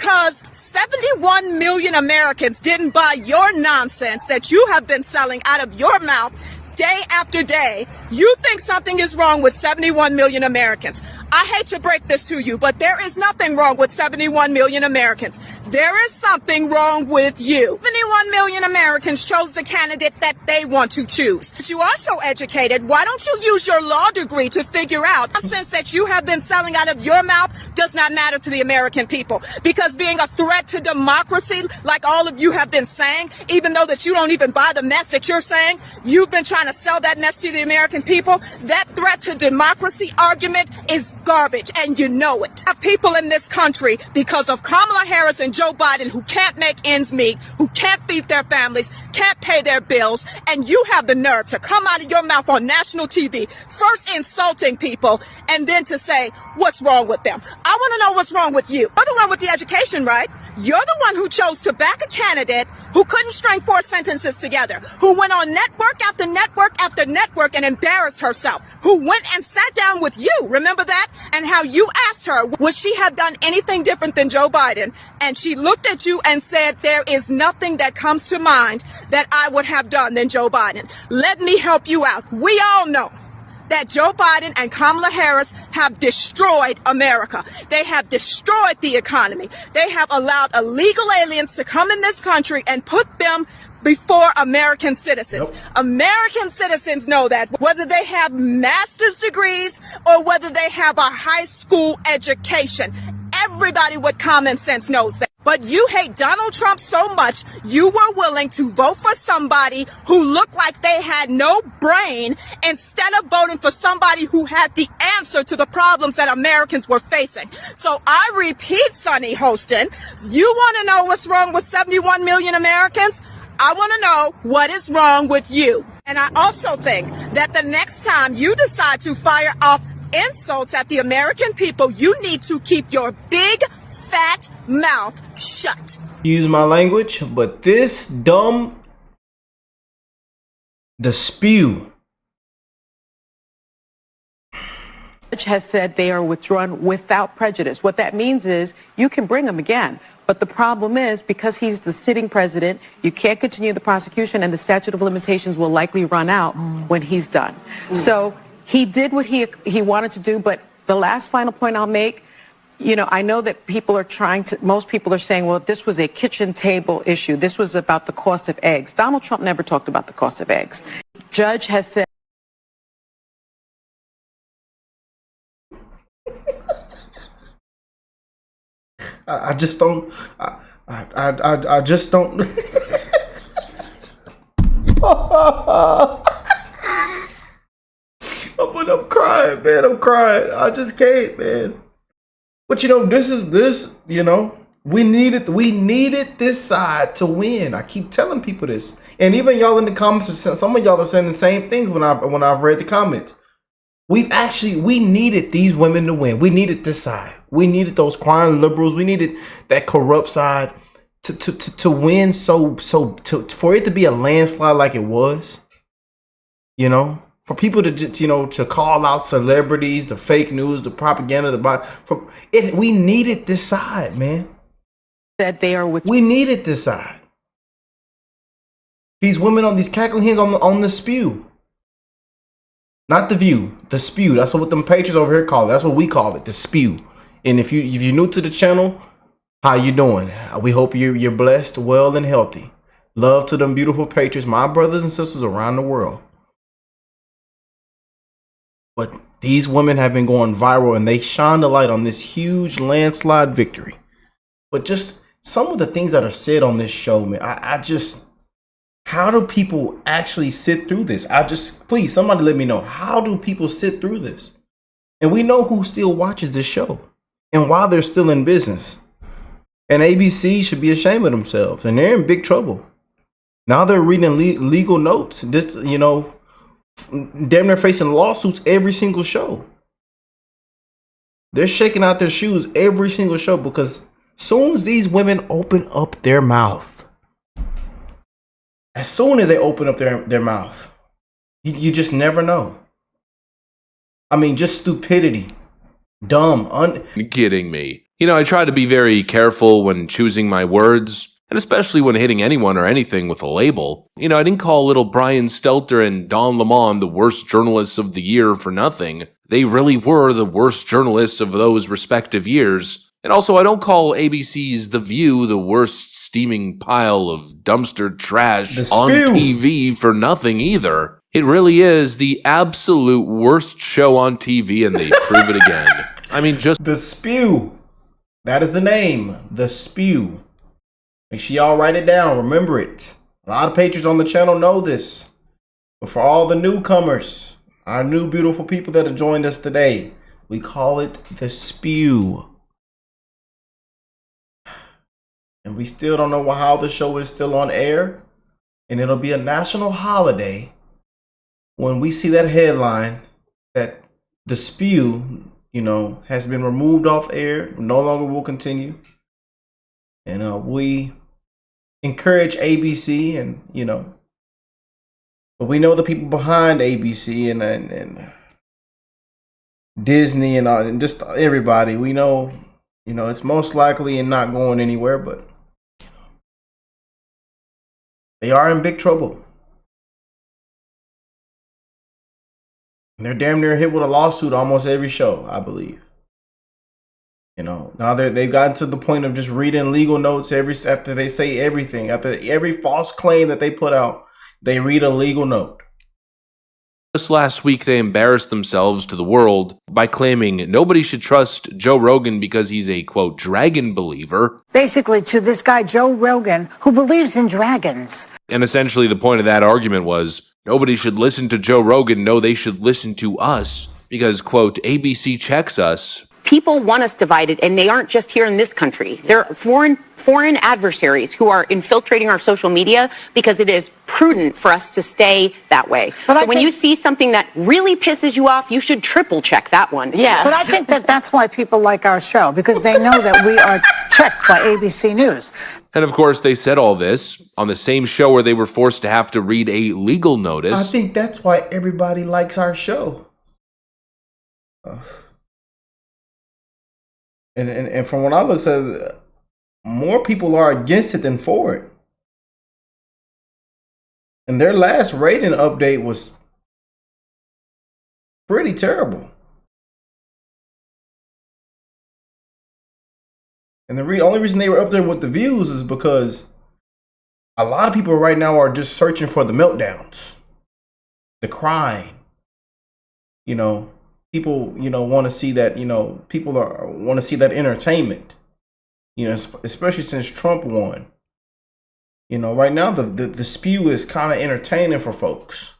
because 71 million Americans didn't buy your nonsense that you have been selling out of your mouth day after day, you think something is wrong with 71 million Americans. I hate to break this to you, but there is nothing wrong with 71 million Americans. There is something wrong with you. 71 million Americans chose the candidate that they want to choose. But you are so educated, why don't you use your law degree to figure out since that you have been selling out of your mouth does not matter to the American people? Because being a threat to democracy, like all of you have been saying, even though that you don't even buy the mess that you're saying, you've been trying to sell that mess to the American people. That threat to democracy argument is garbage, and you know it. People in this country, because of Kamala Harris and Joe Biden, who can't make ends meet, who can't feed their families, can't pay their bills, and you have the nerve to come out of your mouth on national TV, first insulting people, and then to say, what's wrong with them? I want to know what's wrong with you. You're the one with the education, right? You're the one who chose to back a candidate who couldn't string 4 sentences together, who went on network after network after network and embarrassed herself, who went and sat down with you, remember that? And how you asked her, would she have done anything different than Joe Biden? And she looked at you and said, there is nothing that comes to mind that I would have done than Joe Biden. Let me help you out. We all know that Joe Biden and Kamala Harris have destroyed America. They have destroyed the economy. They have allowed illegal aliens to come in this country and put them before American citizens. Yep. American citizens know that, whether they have master's degrees or whether they have a high school education. Everybody with common sense knows that. But you hate Donald Trump so much, you were willing to vote for somebody who looked like they had no brain instead of voting for somebody who had the answer to the problems that Americans were facing. So I repeat, Sonny Hostin, you want to know what's wrong with 71 million Americans? I want to know what is wrong with you. And I also think that the next time you decide to fire off insults at the American people, you need to keep your big, fat mouth shut. Use my language, but this the spew has said they are withdrawn without prejudice. What that means is you can bring him again. But the problem is, because he's the sitting president, you can't continue the prosecution, and the statute of limitations will likely run out when he's done. So he did what he wanted to do, but the last final point I'll make, you know, I know that most people are saying, well, this was a kitchen table issue. This was about the cost of eggs. Donald Trump never talked about the cost of eggs. Judge has said. I just don't. I just don't. I'm crying, man. I'm crying. I just can't, man. But you know, you know, we needed this side to win. I keep telling people this, and even y'all in the comments, some of y'all are saying the same things when I've read the comments. We needed these women to win. We needed this side. We needed those crying liberals. We needed that corrupt side to win. For it to be a landslide like it was, you know, for people to just, you know, to call out celebrities, the fake news, the propaganda, we needed this side, man. That they are we needed this side. These women on these cackling hens on the spew. Not the view, the spew. That's what them patrons over here call it. That's what we call it, the spew. And if you're new to the channel, how you doing? We hope you're blessed, well, and healthy. Love to them beautiful patrons, my brothers and sisters around the world. But these women have been going viral, and they shine the light on this huge landslide victory. But just some of the things that are said on this show, man, I just. How do people actually sit through this? Please, somebody let me know. How do people sit through this? And we know who still watches this show and why they're still in business. And ABC should be ashamed of themselves, and they're in big trouble. Now they're reading legal notes. This, you know, damn near facing lawsuits every single show. They're shaking out their shoes every single show because soon as these women open up their mouth, as soon as they open up their mouth, you just never know. I mean, just stupidity, dumb. You're kidding me. You know, I try to be very careful when choosing my words, and especially when hitting anyone or anything with a label. You know, I didn't call little Brian Stelter and Don Lemon the worst journalists of the year for nothing. They really were the worst journalists of those respective years. And also, I don't call ABC's The View the worst steaming pile of dumpster trash on TV for nothing either. It really is the absolute worst show on TV, and they prove it again. I mean, just The Spew. That is the name. The Spew. Make sure y'all write it down. Remember it. A lot of patrons on the channel know this. But for all the newcomers, our new beautiful people that have joined us today, we call it The Spew. And we still don't know how the show is still on air. And it'll be a national holiday when we see that headline that The Spew, you know, has been removed off air, no longer will continue. And we encourage ABC, and you know, but we know the people behind ABC and Disney and just everybody. We know, you know, it's most likely and not going anywhere, but you know, they are in big trouble. And they're damn near hit with a lawsuit almost every show, I believe. You know, now they've gotten to the point of just reading legal notes after they say everything. After every false claim that they put out, they read a legal note. Just last week, they embarrassed themselves to the world by claiming nobody should trust Joe Rogan because he's a, quote, dragon believer. Basically to this guy, Joe Rogan, who believes in dragons. And essentially the point of that argument was nobody should listen to Joe Rogan. No, they should listen to us because, quote, ABC checks us. People want us divided, and they aren't just here in this country. They're foreign adversaries who are infiltrating our social media because it is prudent for us to stay that way. So when you see something that really pisses you off, you should triple check that one. Yeah. But I think that that's why people like our show, because they know that we are checked by ABC News. And of course, they said all this on the same show where they were forced to have to read a legal notice. I think that's why everybody likes our show. And from what I look at, more people are against it than for it. And their last rating update was pretty terrible. And the only reason they were up there with the views is because a lot of people right now are just searching for the meltdowns, the crying, you know. People, you know, want to see that, you know, people want to see that entertainment, you know, especially since Trump won. You know, right now the spew is kind of entertaining for folks.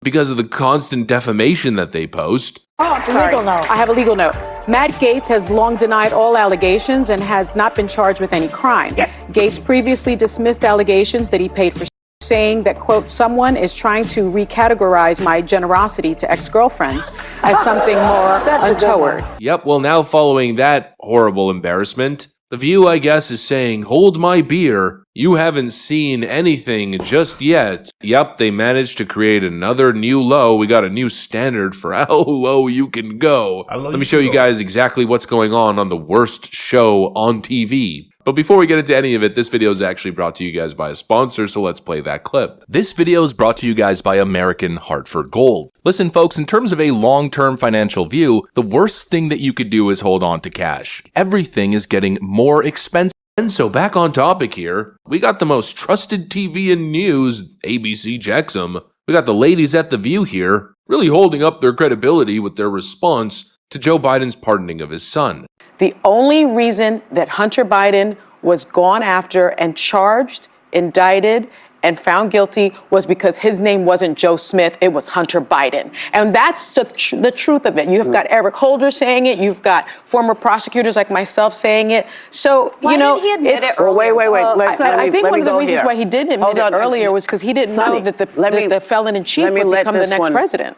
Because of the constant defamation that they post. Oh, sorry. Legal note. I have a legal note. Matt Gaetz has long denied all allegations and has not been charged with any crime. Gaetz previously dismissed allegations that he paid for, saying that, quote, someone is trying to recategorize my generosity to ex-girlfriends as something more untoward. Yep, well now following that horrible embarrassment, The View, I guess, is saying, hold my beer, you haven't seen anything just yet. Yep, they managed to create another new low. We got a new standard for how low you can go. Let me show you guys exactly what's going on the worst show on TV. But before we get into any of it, this video is actually brought to you guys by a sponsor, so let's play that clip. This video is brought to you guys by American Hartford Gold. Listen, folks, in terms of a long-term financial view, the worst thing that you could do is hold on to cash. Everything is getting more expensive. And so back on topic here, we got the most trusted TV and news, ABC checks them. We got the ladies at The View here, really holding up their credibility with their response to Joe Biden's pardoning of his son. The only reason that Hunter Biden was gone after and charged, indicted, and found guilty was because his name wasn't Joe Smith, it was Hunter Biden. And that's the truth of it. You've got Eric Holder saying it, you've got former prosecutors like myself saying it. So, Why didn't he admit it earlier? Wait. I think one of the reasons why he didn't admit it earlier was because he didn't know that the felon-in-chief would become the next president.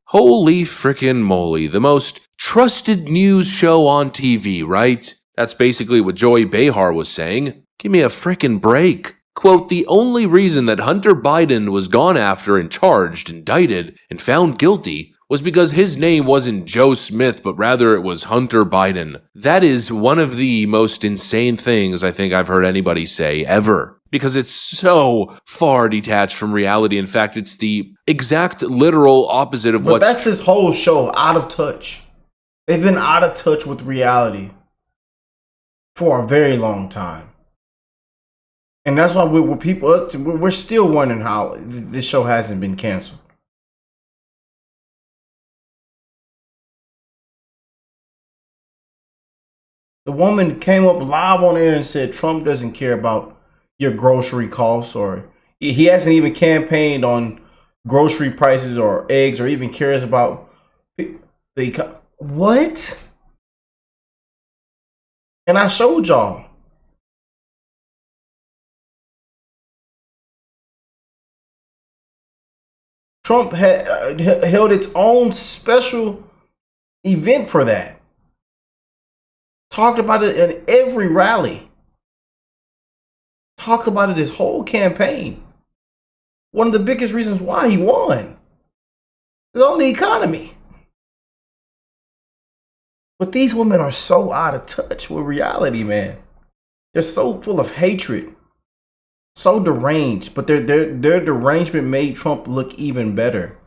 Holy frickin' moly, the most trusted news show on TV, right? That's basically what Joy Behar was saying. Give me a frickin' break. Quote, the only reason that Hunter Biden was gone after and charged, indicted, and found guilty was because his name wasn't Joe Smith, but rather it was Hunter Biden. That is one of the most insane things I think I've heard anybody say ever, because it's so far detached from reality. In fact, it's the exact literal opposite of what's... But that's this whole show, out of touch. They've been out of touch with reality for a very long time. And that's why we're still wondering how this show hasn't been canceled. The woman came up live on air and said Trump doesn't care about your grocery costs, or he hasn't even campaigned on grocery prices or eggs, or even cares about the what? And I showed y'all. Trump had held its own special event for that. Talked about it in every rally. Talked about it his whole campaign. One of the biggest reasons why he won is on the economy. But these women are so out of touch with reality, man. They're so full of hatred. So deranged, but their derangement made Trump look even better.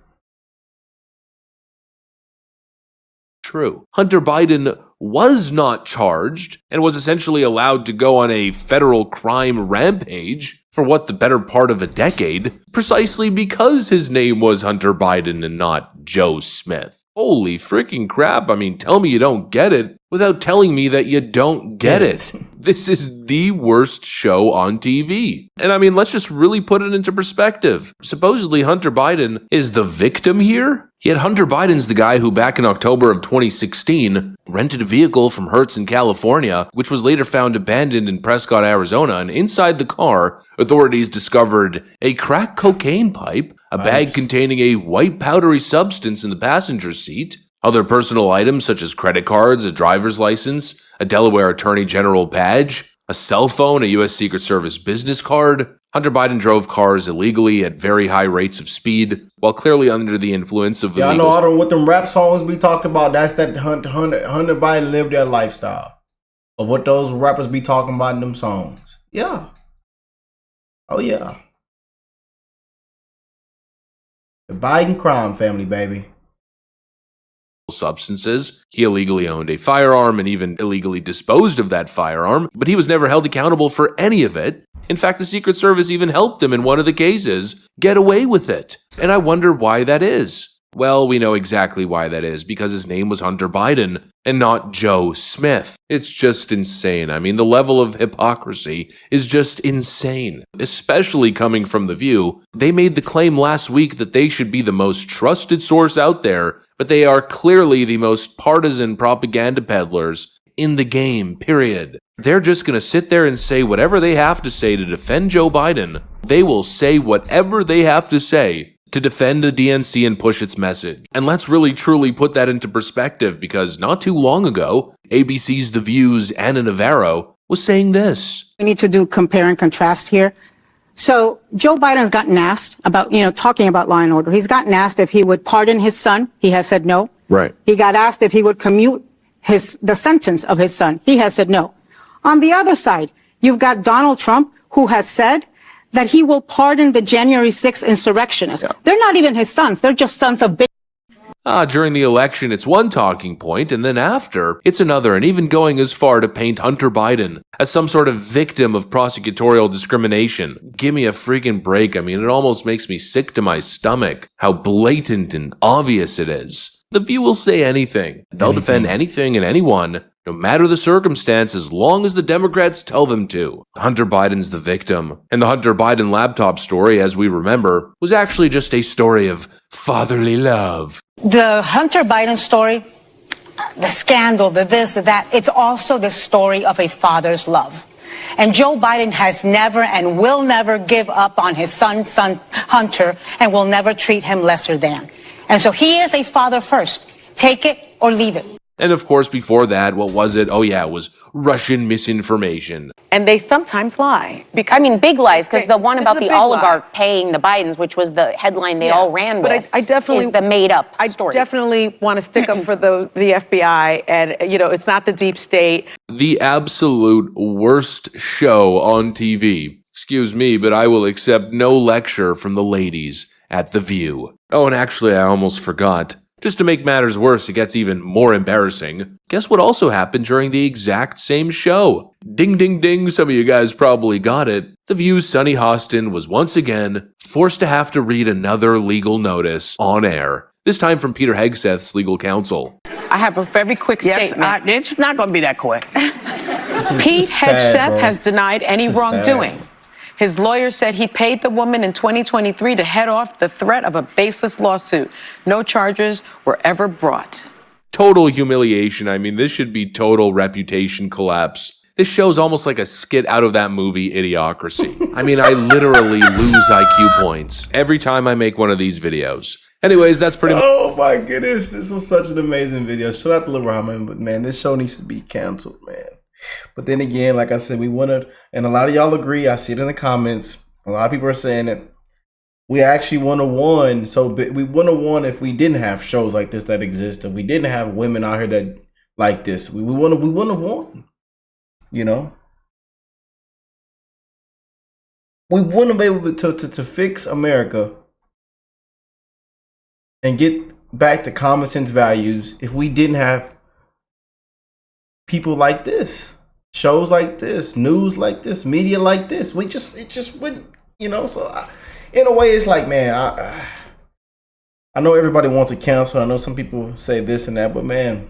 True. Hunter Biden was not charged and was essentially allowed to go on a federal crime rampage for what, the better part of a decade, precisely because his name was Hunter Biden and not Joe Smith. Holy freaking crap. I mean, tell me you don't get it without telling me that you don't get it. This is the worst show on TV. And I mean, let's just really put it into perspective. Supposedly Hunter Biden is the victim here, yet Hunter Biden's the guy who back in October of 2016 rented a vehicle from Hertz in California, which was later found abandoned in Prescott, Arizona, and inside the car, authorities discovered a crack cocaine pipe, a bag containing a white powdery substance in the passenger seat, other personal items such as credit cards, a driver's license, a Delaware Attorney General badge, a cell phone, a U.S. Secret Service business card. Hunter Biden drove cars illegally at very high rates of speed, while clearly under the influence of illegal... Yeah, I know all what them rap songs we talked about, that's that Hunter Biden lived their lifestyle. But what those rappers be talking about in them songs. Yeah. Oh, yeah. The Biden crime family, baby. Substances. He illegally owned a firearm and even illegally disposed of that firearm, but he was never held accountable for any of it. In fact, the Secret Service even helped him in one of the cases get away with it. And I wonder why that is. Well, we know exactly why that is, because his name was Hunter Biden and not Joe Smith. It's just insane. I mean, the level of hypocrisy is just insane, especially coming from The View. They made the claim last week that they should be the most trusted source out there, but they are clearly the most partisan propaganda peddlers in the game, period. They're just going to sit there and say whatever they have to say to defend Joe Biden. They will say whatever they have to say to defend the DNC and push its message. And let's really truly put that into perspective, because not too long ago, ABC's The View's Anna Navarro was saying this. We need to do compare and contrast here. So Joe Biden's gotten asked about, talking about law and order. He's gotten asked if he would pardon his son. He has said no. Right. He got asked if he would commute the sentence of his son. He has said no. On the other side, you've got Donald Trump, who has said that he will pardon the January 6th insurrectionists. Yeah. They're not even his sons. They're just sons of bitches. During the election, it's one talking point, and then after, it's another, and even going as far to paint Hunter Biden as some sort of victim of prosecutorial discrimination. Give me a freaking break. I mean, it almost makes me sick to my stomach how blatant and obvious it is. The View will say anything. They'll defend anything and anyone, no matter the circumstance, as long as the Democrats tell them to. Hunter Biden's the victim. And the Hunter Biden laptop story, as we remember, was actually just a story of fatherly love. The Hunter Biden story, the scandal, the this, the that, it's also the story of a father's love. And Joe Biden has never and will never give up on his son Hunter, and will never treat him lesser than. And so he is a father first. Take it or leave it. And of course, before that, what was it? Oh yeah, it was Russian misinformation. And they sometimes lie. I mean, big lies, because the one This about is a the big oligarch lie. paying the Bidens, which was the headline they Yeah, all ran but with, I definitely is the made-up story. I definitely want to stick up for the FBI, and it's not the deep state. The absolute worst show on TV. Excuse me, but I will accept no lecture from the ladies at The View. Oh, and actually, I almost forgot. Just to make matters worse, it gets even more embarrassing. Guess what also happened during the exact same show? Ding, ding, ding, some of you guys probably got it. The View's Sunny Hostin was once again forced to have to read another legal notice on air. This time from Peter Hegseth's legal counsel. I have a very quick statement. It's not going to be that quick. Pete sad, Hegseth has denied any This is wrongdoing. sad. His lawyer said he paid the woman in 2023 to head off the threat of a baseless lawsuit. No charges were ever brought. Total humiliation. I mean, this should be total reputation collapse. This show's almost like a skit out of that movie, Idiocracy. I mean, I literally lose IQ points every time I make one of these videos. Anyways, that's pretty much. Oh my goodness, this was such an amazing video. Shout out to Lil Rahman, but man, this show needs to be canceled, man. But then again, like I said, we want to, and a lot of y'all agree. I see it in the comments. A lot of people are saying that we actually would have won. So we wouldn't have won if we didn't have shows like this that exist. If we didn't have women out here that like this, we wouldn't have won. We wouldn't have been able to fix America and get back to common sense values if we didn't have people like this, shows like this, news like this, media like this. It just wouldn't, So in a way, it's like, man, I know everybody wants to cancel. I know some people say this and that, but man,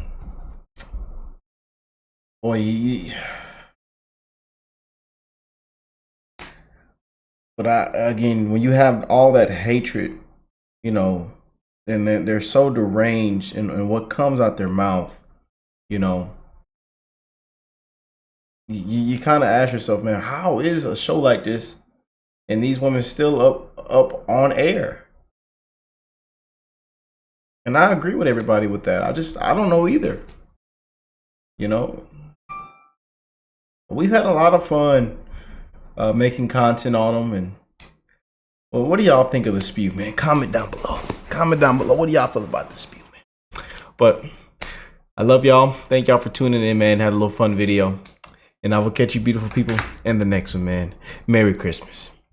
boy, again, when you have all that hatred, and they're so deranged in what comes out their mouth, you kind of ask yourself, man, how is a show like this and these women still up on air? And I agree with everybody with that. I don't know either. We've had a lot of fun making content on them. And well, what do y'all think of the spew, man? Comment down below. What do y'all feel about the spew, man? But I love y'all. Thank y'all for tuning in, man. Had a little fun video. And I will catch you beautiful people in the next one, man. Merry Christmas.